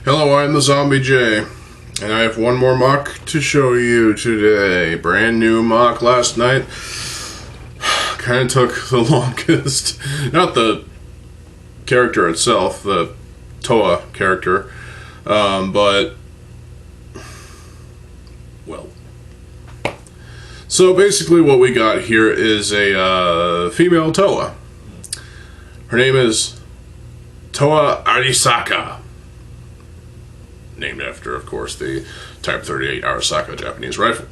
Hello, I'm TheZOMBIEJ, and I have one more MOC to show you today. Brand new MOC last night. Kind of took the longest. Not the character itself, the Toa character, but, well. So basically what we got here is a female Toa. Her name is Toa Arisaka. Named after, of course, the Type 38 Arisaka Japanese rifle.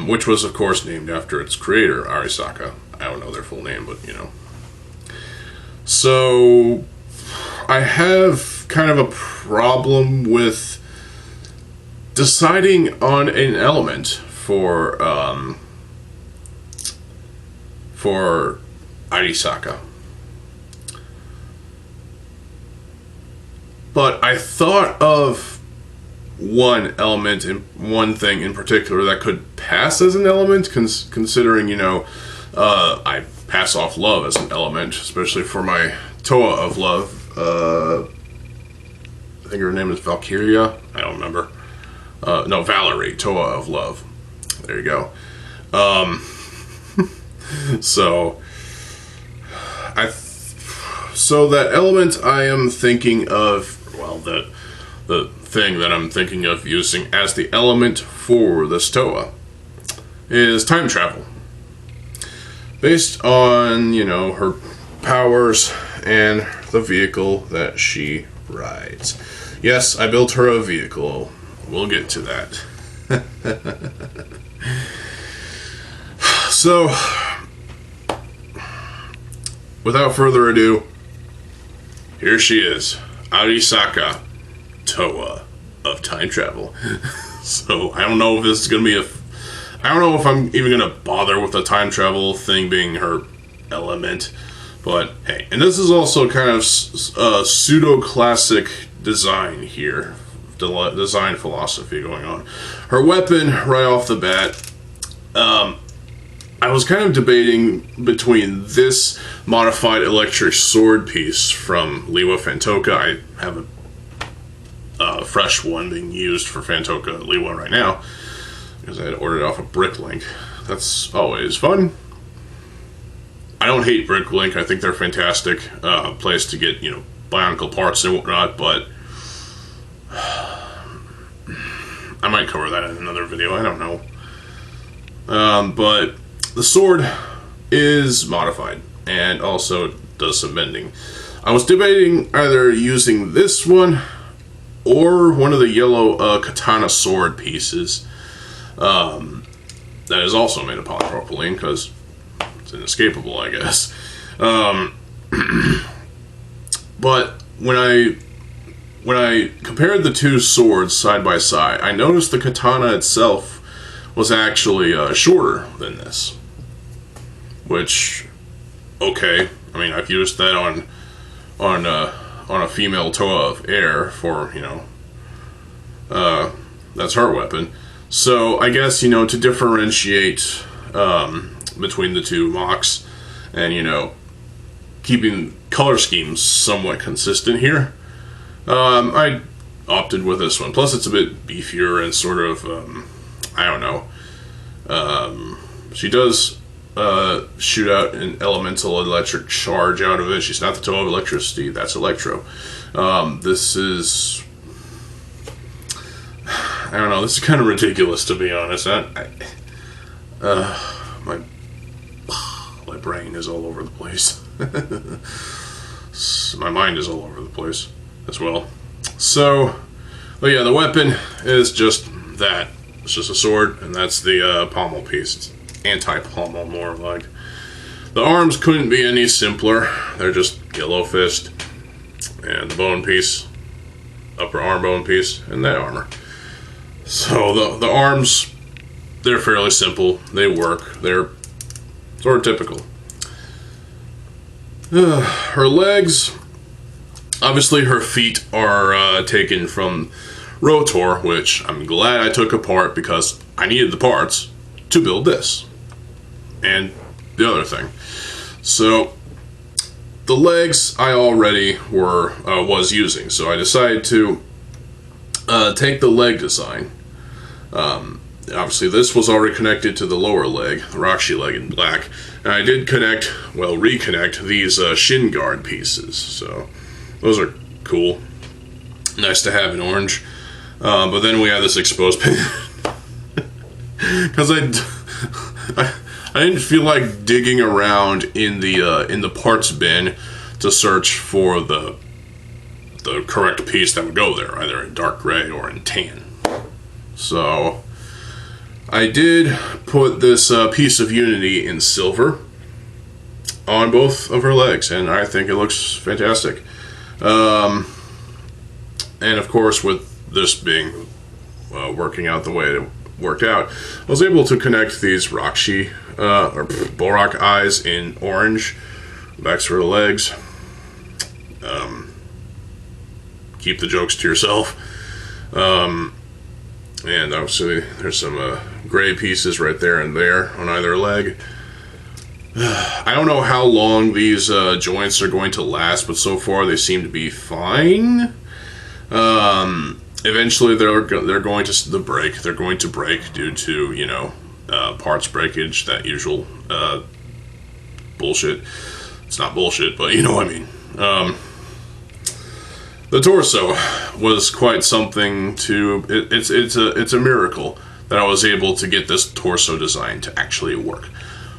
Which was, of course, named after its creator, Arisaka. I don't know their full name, but, you know. So, I have kind of a problem with deciding on an element for Arisaka. But I thought of one element and one thing in particular that could pass as an element, considering, you know, I pass off love as an element, especially for my Toa of love. I think her name is Valkyria. I don't remember. No, Valerie, Toa of love. There you go. So that element I am thinking of, well, the thing that I'm thinking of using as the element for this Toa is time travel. Based on, you know, her powers and the vehicle that she rides. Yes, I built her a vehicle. We'll get to that. So, without further ado, here she is, Arisaka, Toa of Time Travel. So, I don't know if this is going to be I don't know if I'm even going to bother with the time travel thing being her element. But, hey. And this is also kind of pseudo-classic design here. Design philosophy going on. Her weapon, right off the bat, I was kind of debating between this modified electric sword piece from Liwa Fantoka. I have a fresh one being used for Fantoka Liwa right now, because I had ordered off of Bricklink. That's always fun. I don't hate Bricklink. I think they're a fantastic place to get, you know, bionicle parts and whatnot, but I might cover that in another video. I don't know. But the sword is modified and also does some bending. I was debating either using this one or one of the yellow katana sword pieces that is also made of polypropylene, because it's inescapable, I guess. But when I compared the two swords side by side, I noticed the katana itself was actually shorter than this. Which, okay, I mean, I've used that on a female Toa of Air for, you know, that's her weapon. So I guess, you know, to differentiate between the two MOCs and, you know, keeping color schemes somewhat consistent here, I opted with this one. Plus, it's a bit beefier and sort of, I don't know. She does shoot out an elemental electric charge out of it. She's not the Toa of electricity. That's Electro. This is, I don't know. This is kind of ridiculous, to be honest. My brain is all over the place. My mind is all over the place as well. So, well, yeah, the weapon is just that. It's just a sword, and that's the pommel piece. It's anti-pommel, more like. The arms couldn't be any simpler. They're just yellow fist, and the bone piece, upper arm bone piece, and that armor. So the arms, they're fairly simple. They work. They're sort of typical. Her legs, obviously her feet are taken from Rotor, which I'm glad I took apart because I needed the parts to build this and the other thing. So the legs I already was using, so I decided to take the leg design. Obviously, this was already connected to the lower leg, the Roxy leg in black, and I did reconnect these shin guard pieces. So those are cool, nice to have in orange. But then we have this exposed pin because I didn't feel like digging around in the parts bin to search for the correct piece that would go there, either in dark gray or in tan. So I did put this piece of Unity in silver on both of her legs, and I think it looks fantastic. And of course, with this being working out the way it worked out, I was able to connect these Roxy or Borak eyes in orange, backs for the legs. Keep the jokes to yourself. And obviously there's some gray pieces right there and there on either leg. I don't know how long these joints are going to last, but so far they seem to be fine. Eventually they're going to break. They're going to break due to, parts breakage, that usual bullshit. It's not bullshit, but you know what I mean. The torso was quite something to. It's a miracle that I was able to get this torso design to actually work.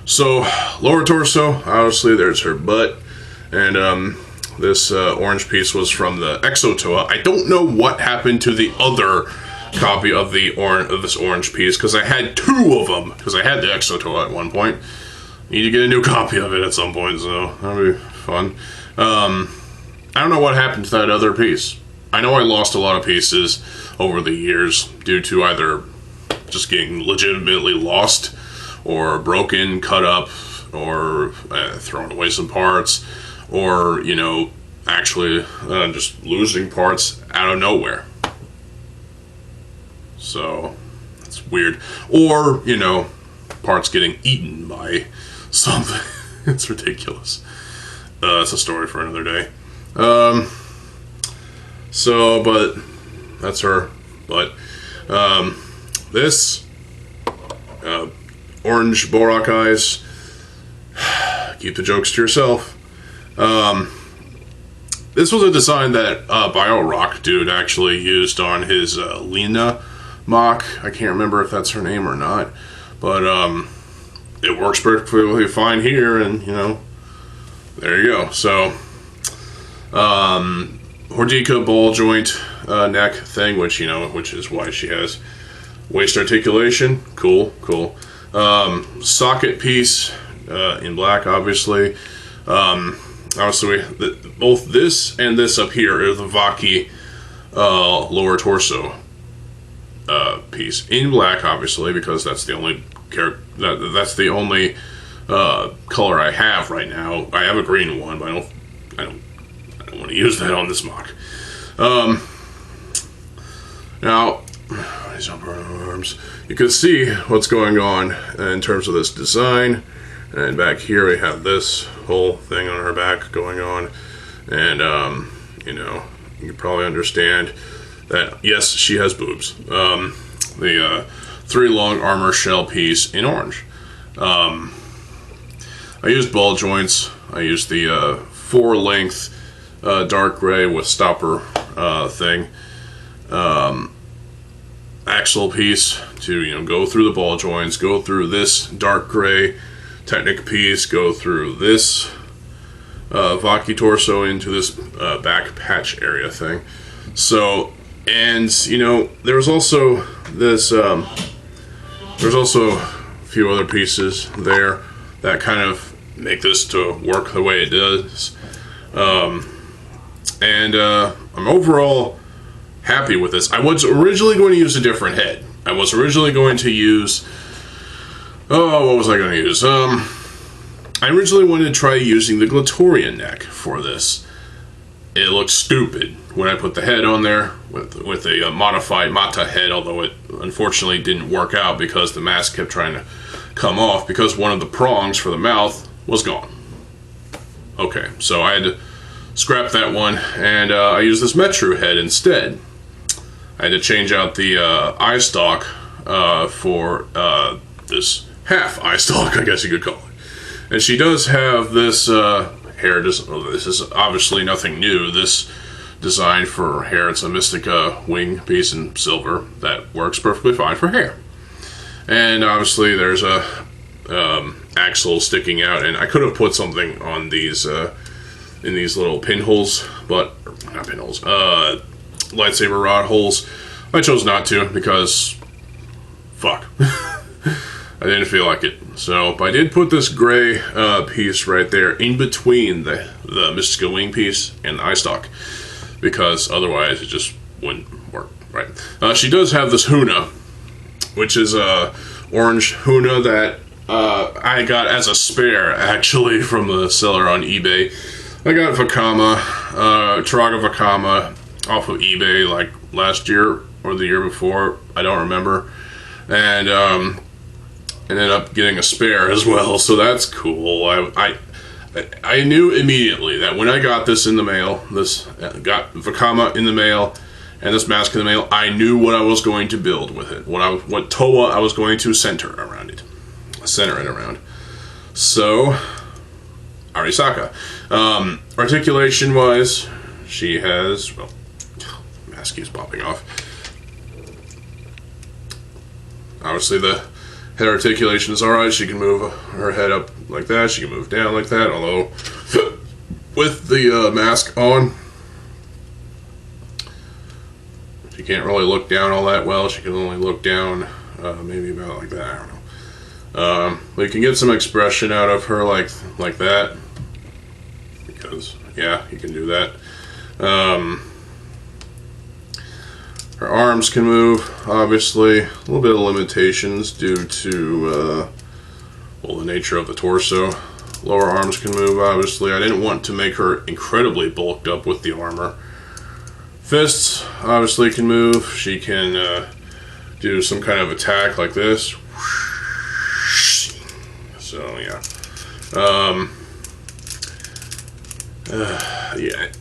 So lower torso, obviously there's her butt, and this orange piece was from the Exo Toa. I don't know what happened to the other copy of this orange piece, because I had two of them, because I had the Exo Toa at one point. Need to get a new copy of it at some point, so that'll be fun. I don't know what happened to that other piece. I know I lost a lot of pieces over the years due to either just getting legitimately lost, or broken, cut up, or thrown away some parts, or, actually just losing parts out of nowhere. So, it's weird. Or, parts getting eaten by something. It's ridiculous. It's a story for another day. But that's her. But this orange Borak eyes, keep the jokes to yourself. This was a design that BioRock dude actually used on his Lena MOC. I can't remember if that's her name or not, but it works perfectly fine here, and there you go. So Hordika ball joint neck thing, which is why she has waist articulation. Cool. Socket piece in black, obviously. Obviously, both this and this up here are the Vaki lower torso piece in black, obviously, because that's the only that's the only color I have right now. I have a green one, but I don't want to use that on this MOC. Now, these upper arms, you can see what's going on in terms of this design. And back here we have this whole thing on her back going on. And, you can probably understand that, yes, she has boobs. The 3-long armor shell piece in orange. I used ball joints. I used the 4-length dark gray with stopper thing. Axle piece to, go through the ball joints, go through this dark gray Technic piece, go through this Vaki torso into this back patch area thing. So, and there was also this. There's also a few other pieces there that kind of make this to work the way it does. And I'm overall happy with this. I was originally going to use a different head. I was originally going to use. What was I going to use? I originally wanted to try using the Glatorian neck for this. It looked stupid when I put the head on there with a modified Mata head, although it unfortunately didn't work out because the mask kept trying to come off because one of the prongs for the mouth was gone. Okay, so I had to scrap that one, and I used this Metru head instead. I had to change out the eye stalk for this half eye stalk, I guess you could call it. And she does have this hair. This is obviously nothing new. This design for her hair, it's a Mystica wing piece in silver that works perfectly fine for hair. And obviously there's a axle sticking out, and I could have put something on these in these little pinholes, but not pinholes, lightsaber rod holes. I chose not to because fuck. I didn't feel like it. So, but I did put this gray piece right there in between the Mystica wing piece and the eye stalk, because otherwise it just wouldn't work, right? She does have this Huna, which is a orange Huna that I got as a spare, actually, from the seller on eBay. I got Vakama, Turaga Vakama, off of eBay like last year or the year before, I don't remember, and ended up getting a spare as well, so that's cool. I knew immediately that when I got this in the mail, got Vakama in the mail, and this mask in the mail, I knew what I was going to build with it, what Toa I was going to center it around. So, Arisaka. Articulation-wise, she has, well, mask keeps popping off. Obviously the head articulation is alright. She can move her head up like that. She can move down like that. Although, with the mask on, she can't really look down all that well. She can only look down maybe about like that. I don't know. But you can get some expression out of her like that. Because, yeah, you can do that. Her arms can move, obviously. A little bit of limitations due to, well, the nature of the torso. Lower arms can move, obviously. I didn't want to make her incredibly bulked up with the armor. Fists, obviously, can move. She can do some kind of attack like this. So, yeah. Yeah.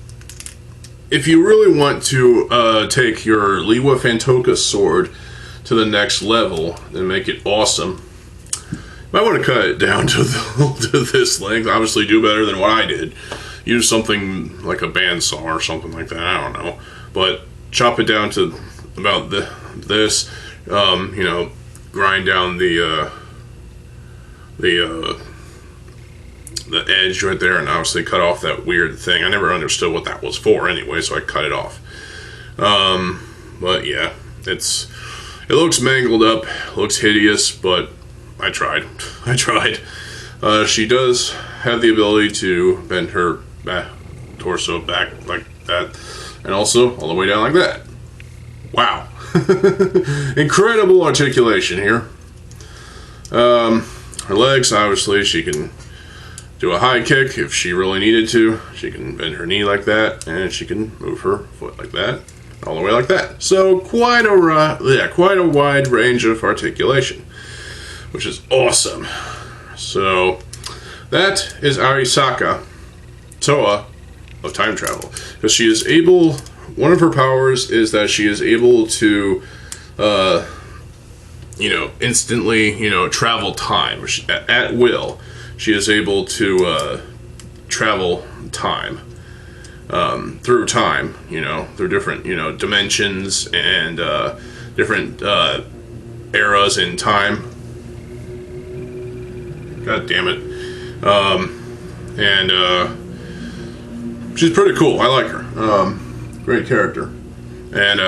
If you really want to take your Liwa Fantoka sword to the next level and make it awesome, you might want to cut it down to this length. Obviously do better than what I did. Use something like a bandsaw or something like that. I don't know. But chop it down to about this. You know, grind down the edge right there, and obviously cut off that weird thing. I never understood what that was for anyway, so I cut it off. But yeah, it looks mangled up, looks hideous, but I tried. She does have the ability to bend her torso back like that, and also all the way down like that. Wow. Incredible articulation here. Her legs, obviously, she can do a high kick if she really needed to. She can bend her knee like that, and she can move her foot like that, all the way like that. So quite a wide range of articulation, which is awesome. So that is Arisaka, Toa of Time Travel, because she is able. One of her powers is that she is able to, instantly, travel time at will. She is able to travel time, through time, through different, dimensions and different eras in time. God damn it. And she's pretty cool. I like her. Great character. And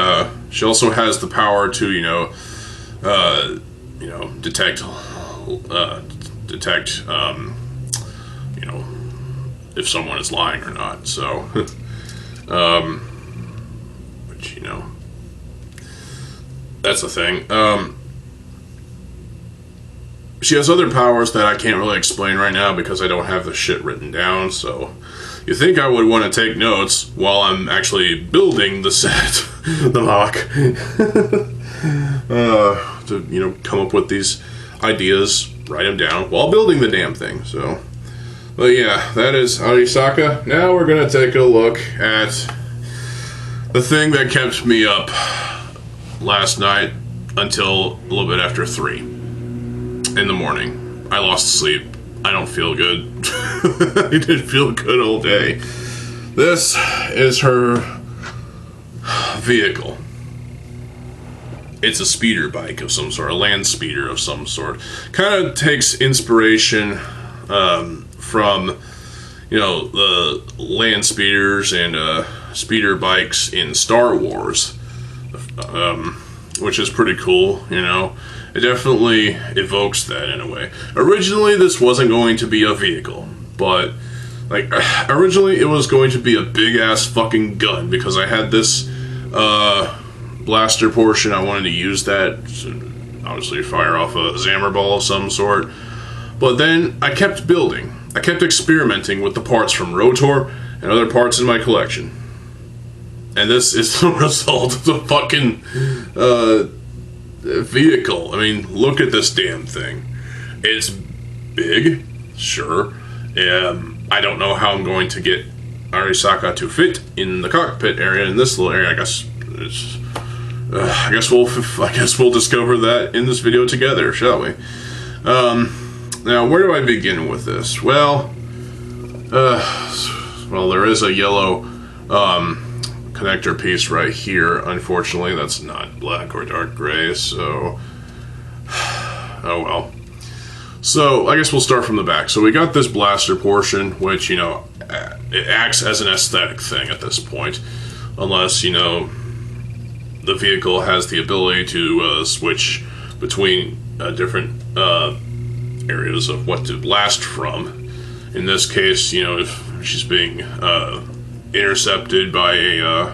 she also has the power to, detect if someone is lying or not. So, which, that's the thing. She has other powers that I can't really explain right now because I don't have the shit written down. So, you think I would want to take notes while I'm actually building the set, the MOC, to, come up with these ideas, write them down while building the damn thing. So, But yeah, that is Arisaka. Now we're gonna take a look at the thing that kept me up last night until a little bit after 3 in the morning. I lost sleep. I don't feel good. I didn't feel good all day. This is her vehicle. It's a speeder bike of some sort, a land speeder of some sort. Kind of takes inspiration from, you know, the land speeders and speeder bikes in Star Wars, which is pretty cool, you know. It definitely evokes that in a way. Originally, this wasn't going to be a vehicle, but, like, originally it was going to be a big-ass fucking gun, because I had this, blaster portion. I wanted to use that to obviously fire off a Zammer ball of some sort. But then I kept building. I kept experimenting with the parts from Rotor and other parts in my collection. And this is the result of the fucking vehicle. I mean, look at this damn thing. It's big, sure. I don't know how I'm going to get Arisaka to fit in the cockpit area, in this little area. I guess we'll discover that in this video together, shall we? Now, where do I begin with this? Well, there is a yellow connector piece right here. Unfortunately, that's not black or dark gray, so oh well. So I guess we'll start from the back. So we got this blaster portion, which, you know, it acts as an aesthetic thing at this point, unless, you know, the vehicle has the ability to switch between different areas of what to blast from. In this case, you know, if she's being intercepted by an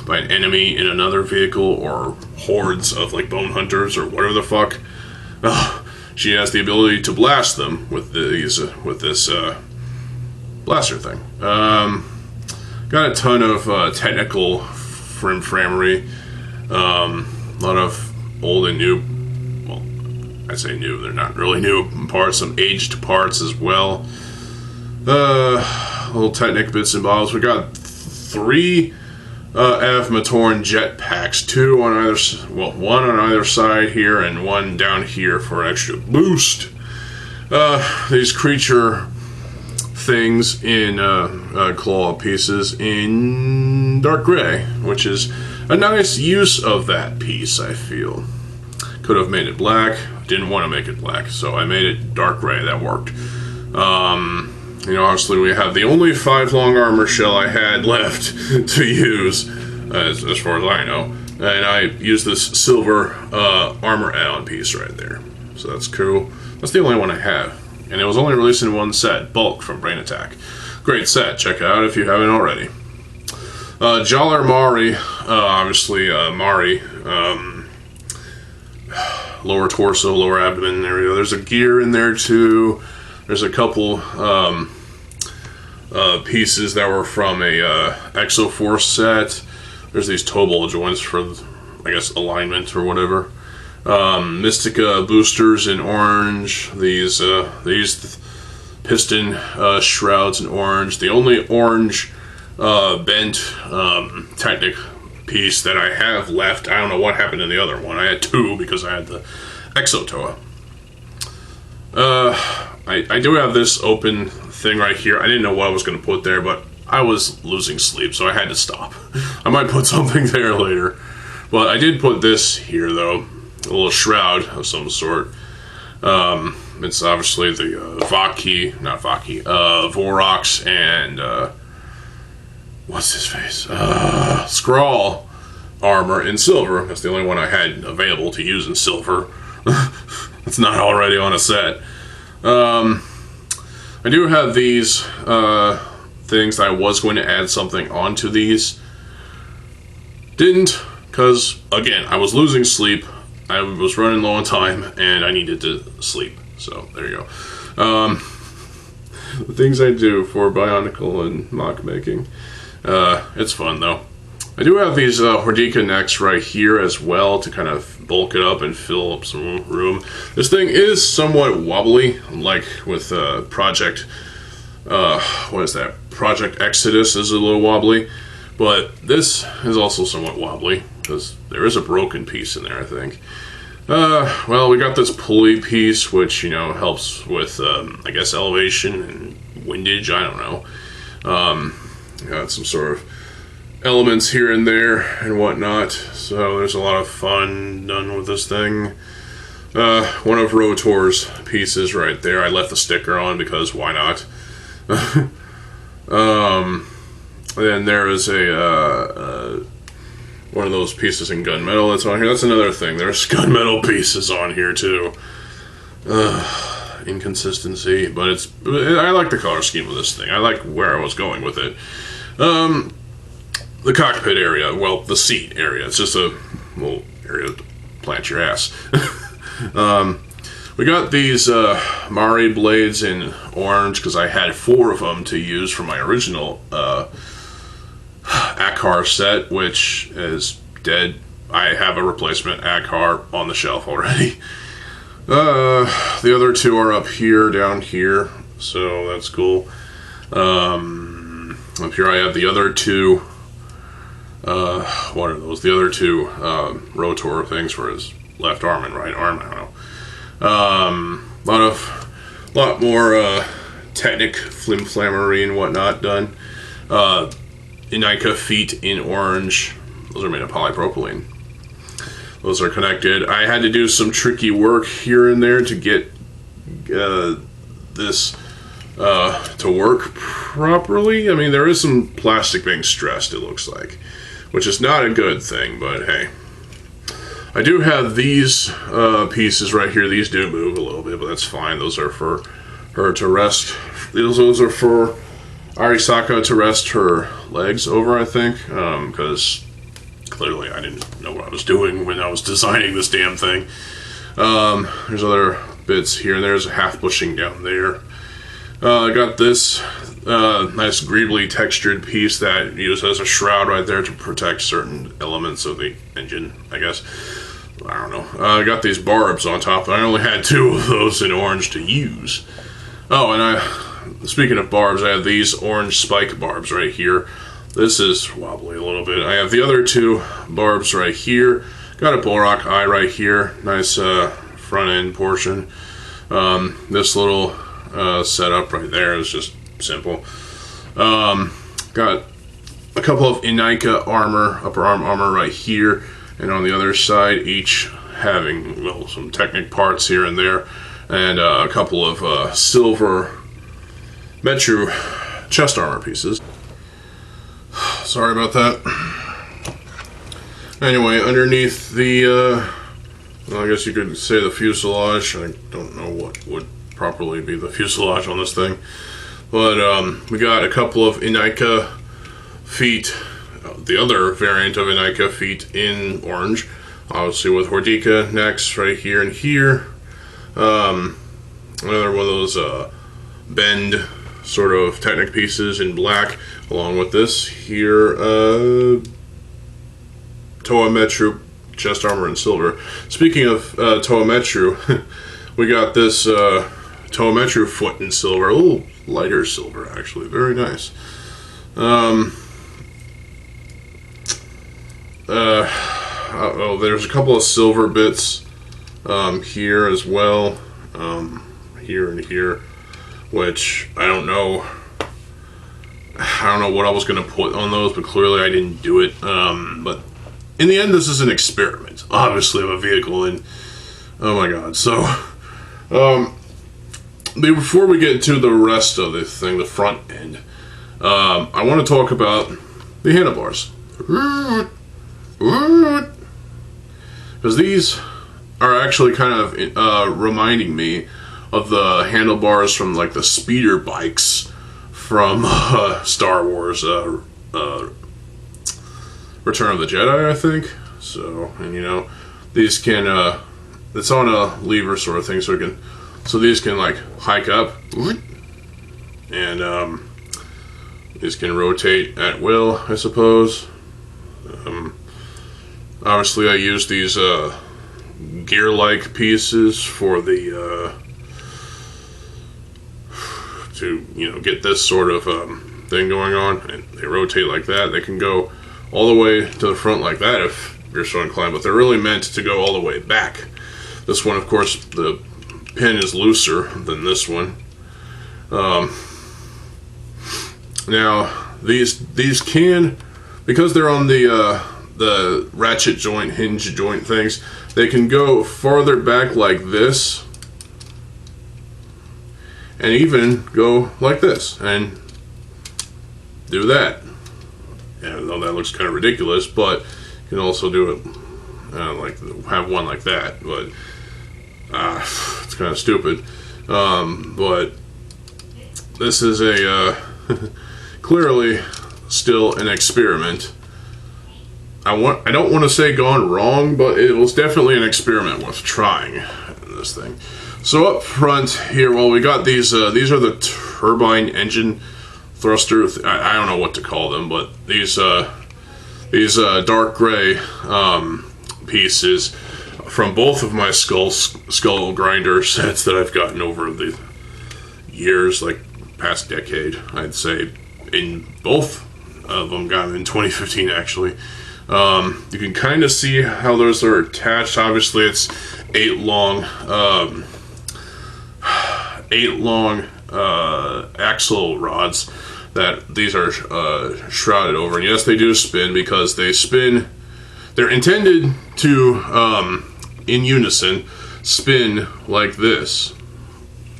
enemy in another vehicle, or hordes of, like, bone hunters or whatever the fuck, she has the ability to blast them with this blaster thing. Got a ton of technical framery, a lot of old and new, well, I say new, they're not really new parts, some aged parts as well, little Technic bits and bobs. We got 3 F Matoran jet packs, 2 on either, well, 1 on either side here and 1 down here for extra boost. These creature things in claw pieces in dark gray, which is a nice use of that piece, I feel. Could have made it black, didn't want to make it black, so I made it dark gray. That worked. You know, obviously we have the only 5 long armor shell I had left to use, as far as I know, and I used this silver armor add-on piece right there, so that's cool. That's the only one I have. And it was only released in 1 set, bulk from Brain Attack. Great set, check it out if you haven't already. Jaller Mari, obviously Mari, lower torso, lower abdomen, there we go. There's a gear in there too. There's a couple pieces that were from a Exoforce set. There's these toe ball joints for, I guess, alignment or whatever. Mystica boosters in orange. These piston shrouds in orange. The only orange bent Technic piece that I have left. I don't know what happened to the other one. I had 2 because I had the Exo Toa. I do have this open thing right here. I didn't know what I was going to put there, but I was losing sleep, so I had to stop. I might put something there later. But I did put this here, though. A little shroud of some sort. It's obviously the Vorox and, what's his face? Skrull armor in silver. That's the only one I had available to use in silver. It's not already on a set. I do have these things that I was going to add something onto these. Didn't, because, again, I was losing sleep. I was running low on time, and I needed to sleep. So, there you go. The things I do for Bionicle and MOC making. It's fun, though. I do have these Hordika necks right here as well to kind of bulk it up and fill up some room. This thing is somewhat wobbly, like with Project, what is that? Project Exodus is a little wobbly, but this is also somewhat wobbly because there is a broken piece in there, I think. Well, we got this pulley piece, which, you know, helps with, I guess, elevation and windage, I don't know. Got some sort of elements here and there and whatnot, so there's a lot of fun done with this thing. One of Rotor's pieces right there, I left the sticker on because why not? Then there is a one of those pieces in gunmetal that's on here. That's another thing, there's gunmetal pieces on here too. Inconsistency, but I like the color scheme of this thing. I like where I was going with it. The cockpit area, well, the seat area. It's just a little area to plant your ass. We got these Mari blades in orange because I had 4 of them to use for my original Akar set, which is dead. I have a replacement Akar on the shelf already. The other 2 are up here, down here, so that's cool. Up here I have the other 2. What are those? The other 2 Rotor things for his left arm and right arm. I don't know. Lot more Technic flimflammery and whatnot done. Inika feet in orange. Those are made of polypropylene. Those are connected. I had to do some tricky work here and there to get this to work properly. I mean, there is some plastic being stressed, it looks like, which is not a good thing, but hey. I do have these pieces right here. These do move a little bit, but that's fine. Those are for her to rest. Those are for Arisaka to rest her legs over, I think, because clearly I didn't know what I was doing when I was designing this damn thing. There's other bits here, and there's a half bushing down there. I got this nice greebly textured piece that used as a shroud right there to protect certain elements of the engine, I guess. I don't know. I got these barbs on top, and I only had 2 of those in orange to use. Oh, and speaking of barbs, I have these orange spike barbs right here. This is wobbly a little bit. I have the other 2 barbs right here. Got a Bulrock eye right here. Nice front end portion. This little setup right there is just simple. Got a couple of Inika armor, upper arm armor right here, and on the other side, each having, well, some Technic parts here and there, and a couple of silver Metru chest armor pieces. Sorry about that. Anyway, underneath the, well, I guess you could say the fuselage. I don't know what would properly be the fuselage on this thing. But we got a couple of Inika feet, the other variant of Inika feet in orange. Obviously with Hordika necks right here and here. Another one of those bend sort of Technic pieces in black, along with this here Toa Metru chest armor in silver. Speaking of Toa Metru, we got this Toa Metru foot in silver, a little lighter silver actually, very nice. Oh, there's a couple of silver bits here as well, here and here, which I don't know what I was going to put on those, but clearly I didn't do it. But in the end, this is an experiment, obviously, of a vehicle, and oh my god. So, before we get to the rest of this thing, the front end, I want to talk about the handlebars. Because these are actually kind of reminding me of the handlebars from like the speeder bikes from Star Wars Return of the Jedi, I think. So, and you know, these can it's on a lever sort of thing, so these can like hike up, and these can rotate at will, I suppose. Obviously, I use these gear-like pieces for the to get this sort of thing going on, and they rotate like that. They can go all the way to the front like that if you're so inclined, but they're really meant to go all the way back. This one, of course, the pin is looser than this one. Now these can, because they're on the ratchet joint, hinge joint things, they can go farther back like this, and even go like this and do that. And though that looks kind of ridiculous, but you can also do it like have one like that, but it's kind of stupid. But this is a clearly still an experiment. I don't want to say gone wrong, but it was definitely an experiment worth trying this thing. So up front here, well, we got these are the turbine engine thruster. I don't know what to call them, but these dark gray pieces from both of my skull grinder sets that I've gotten over the years, like past decade, I'd say. In both of them, got in 2015 actually. You can kind of see how those are attached. Obviously, it's 8 long axle rods that these are shrouded over. And yes, they do spin because they spin. They're intended to, in unison, spin like this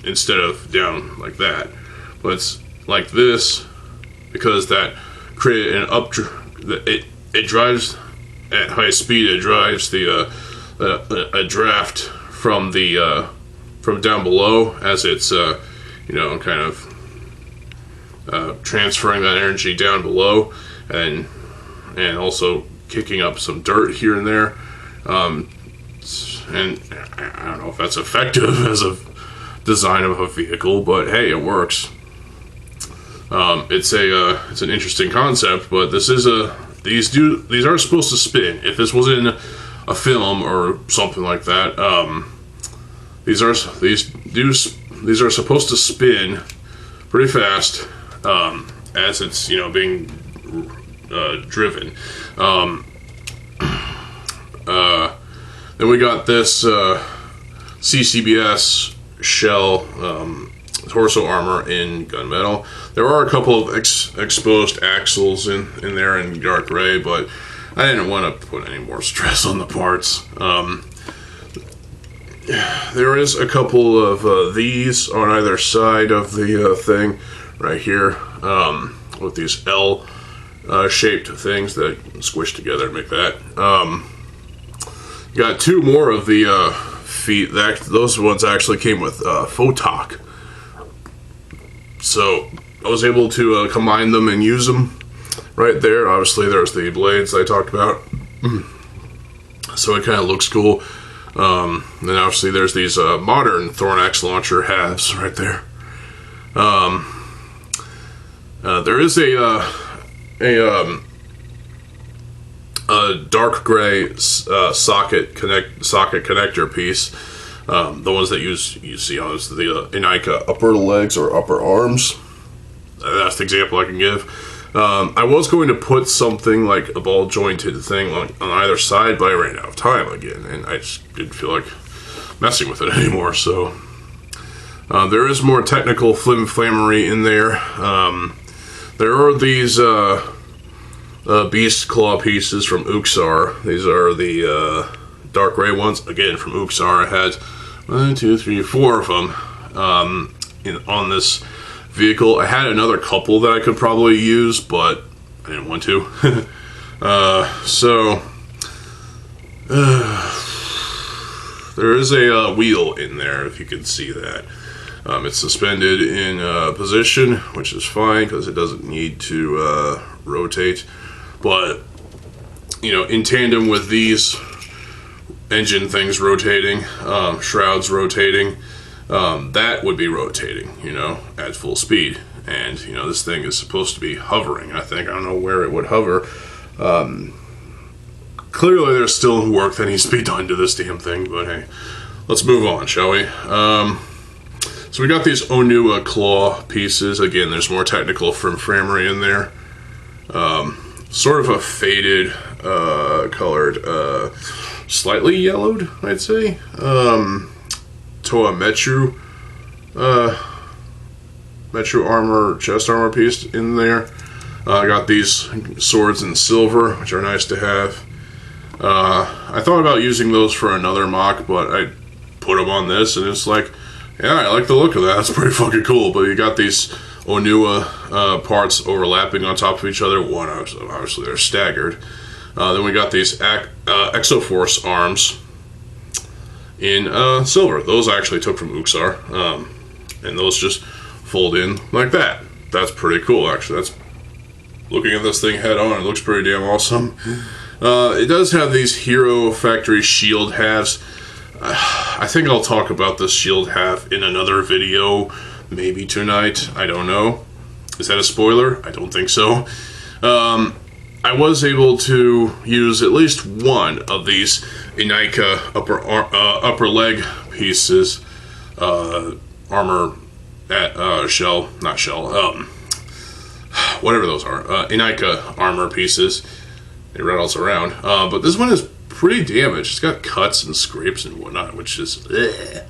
instead of down like that. But it's like this because that created an it drives at high speed. It drives the a draft from the from down below as it's kind of transferring that energy down below, and also kicking up some dirt here and there. And I don't know if that's effective as a design of a vehicle, but hey, it works. It's an interesting concept, but these are supposed to spin. If this was in a film or something like that, these are supposed to spin pretty fast as it's being driven. Then we got this CCBS shell torso armor in gunmetal. There are a couple of exposed axles in there in dark gray, but I didn't want to put any more stress on the parts. There is a couple of these on either side of the thing right here, with these L shaped things that squish together to make that. Got 2 more of the feet. Those ones actually came with Photok. So I was able to combine them and use them right there. Obviously, there's the blades I talked about. So it kind of looks cool. Then obviously there's these modern Thornax launcher halves right there. There is a dark gray socket connector piece. The ones that you see on the Inika upper legs or upper arms. That's the example I can give. I was going to put something like a ball jointed thing on either side, but I ran out of time again, and I just didn't feel like messing with it anymore. So there is more technical flimflammery in there. There are these beast claw pieces from Uxar. These are the dark gray ones, again from Uxar. I had 1, 2, 3, 4 of them on this vehicle. I had another couple that I could probably use, but I didn't want to. There is a wheel in there, if you can see that. It's suspended in position, which is fine because it doesn't need to rotate. But in tandem with these engine things rotating, shrouds rotating, that would be rotating, at full speed. And, this thing is supposed to be hovering, I think. I don't know where it would hover. clearly there's still work that needs to be done to this damn thing, but hey, let's move on, shall we? So we got these Onua claw pieces. Again, there's more technical framery in there. Sort of a faded, colored, slightly yellowed, I'd say. Toa Metru armor, chest armor piece in there. I got these swords in silver, which are nice to have. I thought about using those for another MOC, but I put them on this, and it's like, yeah, I like the look of that. It's pretty fucking cool. But you got these Onua parts overlapping on top of each other. One, obviously, they're staggered. Then we got these Exoforce arms in silver. Those I actually took from Uxar, and those just fold in like that. That's pretty cool, actually. That's looking at this thing head on. It looks pretty damn awesome. It does have these Hero Factory shield halves. I think I'll talk about this shield half in another video, maybe tonight. I don't know. Is that a spoiler? I don't think so. I was able to use at least one of these Inika upper leg pieces, armor at whatever those are, Inika armor pieces. It rattles around, but this one is pretty damaged. It's got cuts and scrapes and whatnot, which is bleh.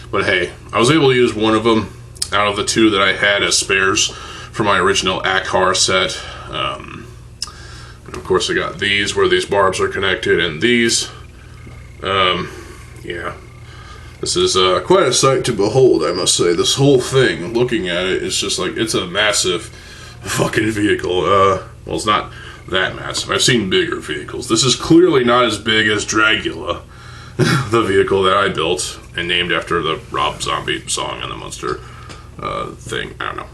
But hey, I was able to use one of them out of the two that I had as spares for my original Akhar set. And of course I got these where these barbs are connected, and these. Yeah. This is quite a sight to behold, I must say. This whole thing, looking at it, is just like, it's a massive fucking vehicle. Well, it's not that massive. I've seen bigger vehicles. This is clearly not as big as Dragula, the vehicle that I built and named after the Rob Zombie song and the Monster thing. I don't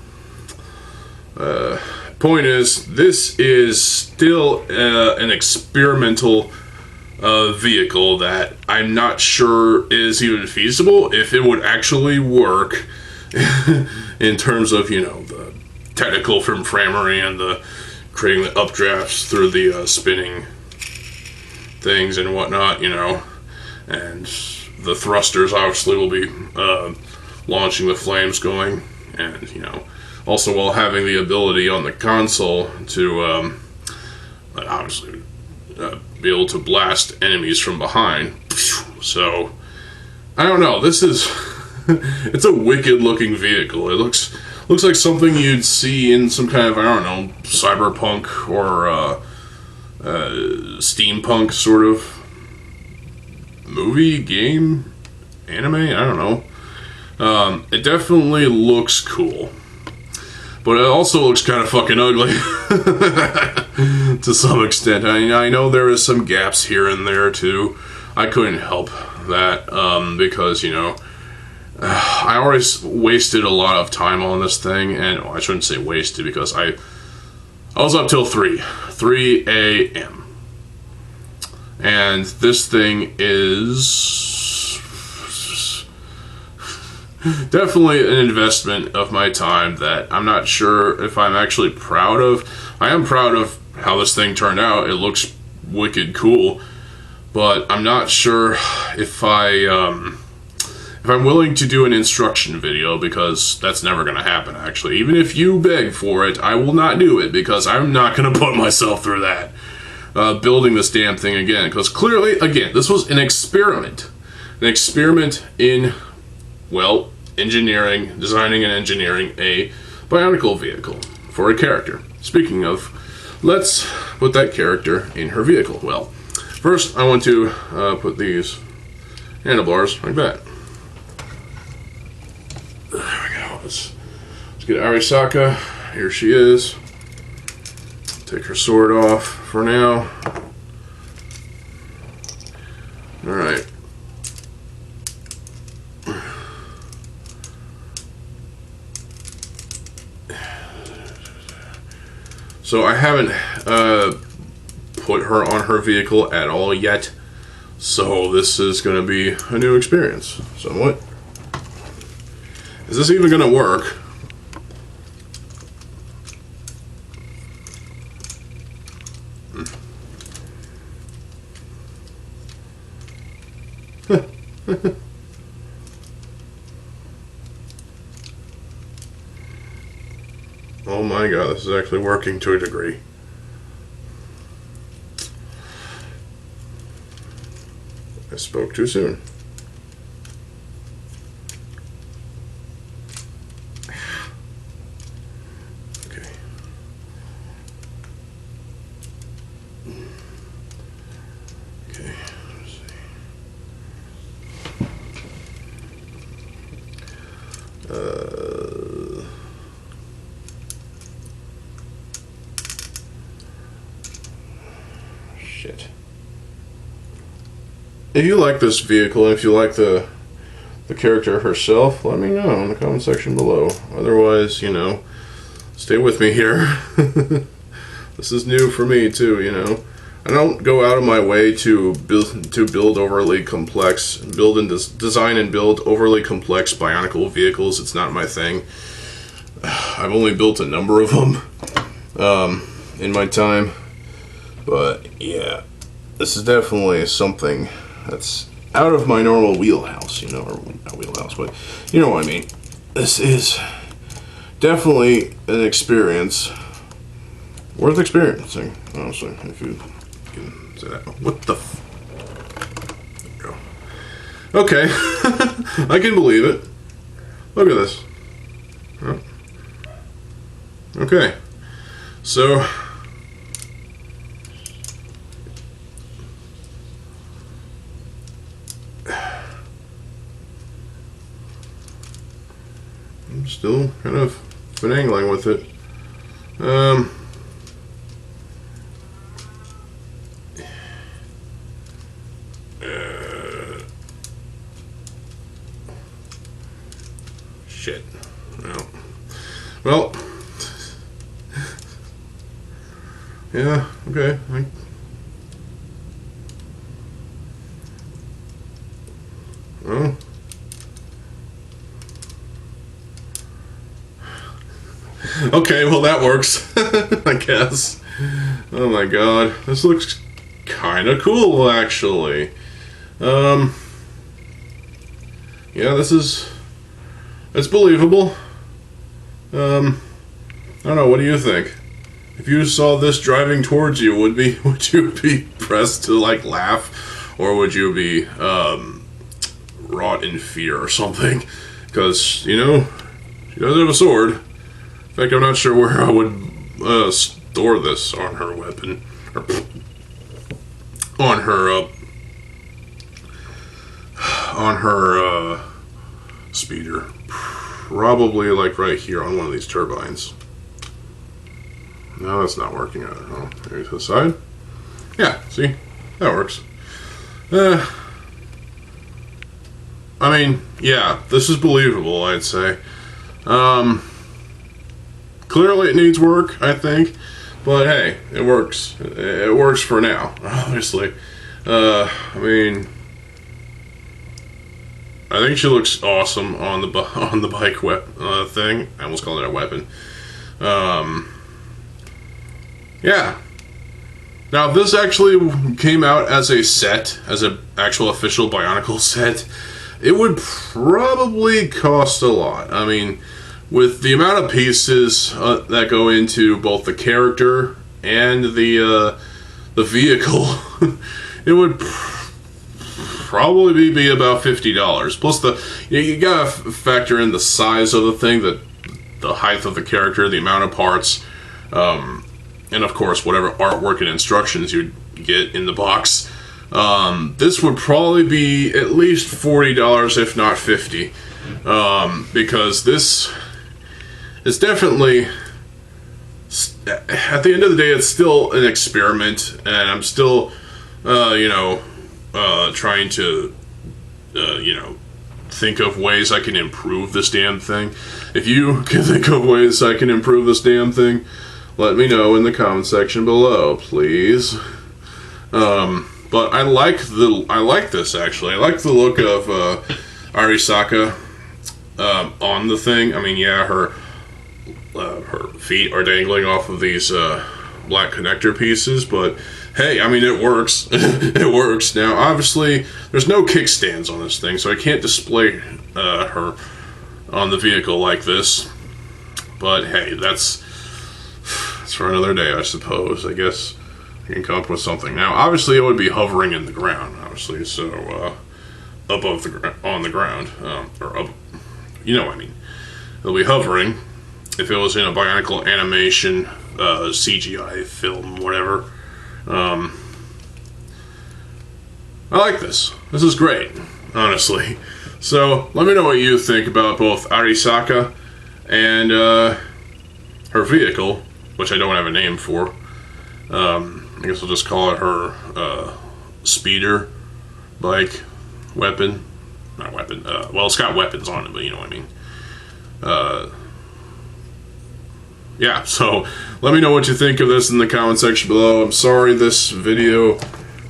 know. Point is, this is still an experimental vehicle that I'm not sure is even feasible, if it would actually work in terms of, you know, the technical framery and the creating the updrafts through the spinning things and whatnot, you know, and the thrusters obviously will be launching the flames going, and, you know, also while having the ability on the console to obviously be able to blast enemies from behind. So I don't know, this is it's a wicked looking vehicle. It looks like something you'd see in some kind of, I don't know, cyberpunk or steampunk sort of movie, game, anime, I don't know. It definitely looks cool, but it also looks kind of fucking ugly to some extent. I know there is some gaps here and there too. I couldn't help that because, you know, I always wasted a lot of time on this thing, and I shouldn't say wasted because I was up till 3 a.m. and this thing is definitely an investment of my time that I'm not sure if I'm actually proud of. I am proud of how this thing turned out. It looks wicked cool, but I'm not sure if I'm willing to do an instruction video, because that's never going to happen, actually. Even if you beg for it, I will not do it, because I'm not going to put myself through that. Building this damn thing again, because clearly, again, this was an experiment. An experiment in, well, engineering, designing and engineering a bionicle vehicle for a character. Speaking of, let's put that character in her vehicle. Well, first I want to put these handlebars like that. There we go. Let's get Arisaka. Here she is. Take her sword off for now. Alright. So I haven't put her on her vehicle at all yet. So this is going to be a new experience, somewhat. Is this even going to work? Oh my god, this is actually working to a degree. I spoke too soon. Okay. Okay, let's see. Shit. If you like this vehicle, and if you like the character herself, let me know in the comment section below. Otherwise, you know, stay with me here. This is new for me too, you know. I don't go out of my way to build overly complex, design and build overly complex bionicle vehicles. It's not my thing. I've only built a number of them in my time, but yeah, this is definitely something that's out of my normal wheelhouse, you know, or not wheelhouse, but you know what I mean. This is definitely an experience worth experiencing, honestly, if you can say that. What the there we go. Okay. I can believe it. Look at this. Oh. Okay. So I'm still kind of finagling with it. Shit. Well. Yeah, okay. Well. Okay, well that works, I guess. Oh my god, this looks kind of cool, actually. Yeah, it's believable. I don't know, what do you think? If you saw this driving towards you, would you be pressed to, like, laugh? Or would you be, wrought in fear or something? Because, you know, she does have a sword. In fact, I'm not sure where I would store this on her weapon. Or on her speeder. Probably, like, right here on one of these turbines. No, that's not working out. Oh, maybe to the side? Yeah, see? That works. I mean, yeah, this is believable, I'd say. Clearly it needs work, I think. But hey, it works. It works for now, obviously. I mean, I think she looks awesome on the bike thing. I almost called it a weapon. Yeah. Now, if this actually came out as a set, as an actual official Bionicle set, it would probably cost a lot. I mean, with the amount of pieces that go into both the character and the vehicle, it would probably be about $50. Plus, you gotta factor in the size of the thing, the height of the character, the amount of parts, and of course, whatever artwork and instructions you get in the box. This would probably be at least $40, if not $50, because this is definitely, at the end of the day, it's still an experiment, and I'm still, trying to, think of ways I can improve this damn thing. If you can think of ways I can improve this damn thing, let me know in the comment section below, please. But I like this, actually. I like the look of Arisaka on the thing. I mean, yeah, her feet are dangling off of these black connector pieces, but hey, I mean, it works. It works. Now, obviously, there's no kickstands on this thing, so I can't display her on the vehicle like this. But hey, that's for another day, I suppose. I guess I can come up with something. Now, obviously, it would be hovering in the ground, obviously, so above the on the ground, or up, you know what I mean. It'll be hovering. If it was in a Bionicle animation, CGI film, whatever. I like this. This is great, honestly. So, let me know what you think about both Arisaka and her vehicle, which I don't have a name for. I guess we'll just call it her speeder bike weapon. Not weapon. Well, it's got weapons on it, but you know what I mean. Yeah, so let me know what you think of this in the comment section below. I'm sorry this video,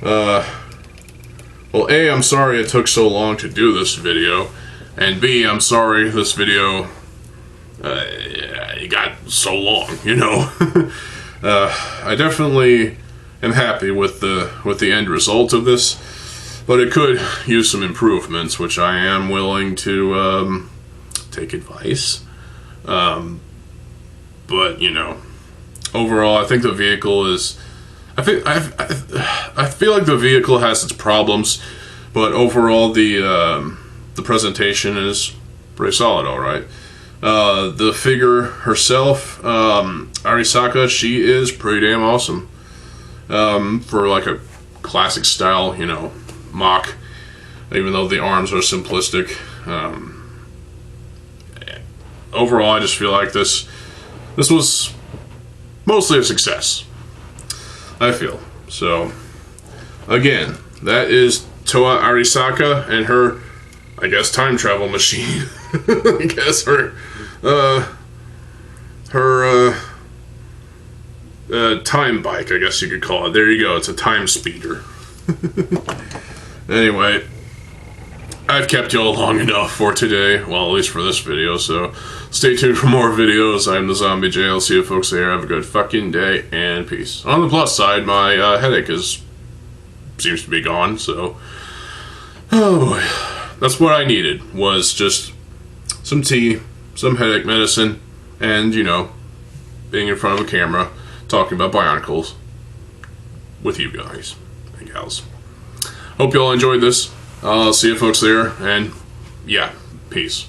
well, A, I'm sorry it took so long to do this video, and B, I'm sorry this video, it got so long, you know. I definitely am happy with the end result of this, but it could use some improvements, which I am willing to take advice. But you know, overall, I think the vehicle is. I feel like the vehicle has its problems, but overall, the presentation is pretty solid. All right. The figure herself, Arisaka, she is pretty damn awesome. For like a classic style, you know, MOC. Even though the arms are simplistic. Overall, I just feel like this was mostly a success, I feel. So, again, that is Toa Arisaka and her, I guess, time travel machine. I guess her time bike, I guess you could call it. There you go, it's a time speeder. Anyway, I've kept y'all long enough for today, well, at least for this video, so stay tuned for more videos. I'm TheZOMBIEJ. I'll see you folks there. Have a good fucking day, and peace. On the plus side, my headache seems to be gone, so that's what I needed, was just some tea, some headache medicine, and, you know, being in front of a camera, talking about Bionicles with you guys and gals. Hope y'all enjoyed this. I'll see you folks there, and yeah, peace.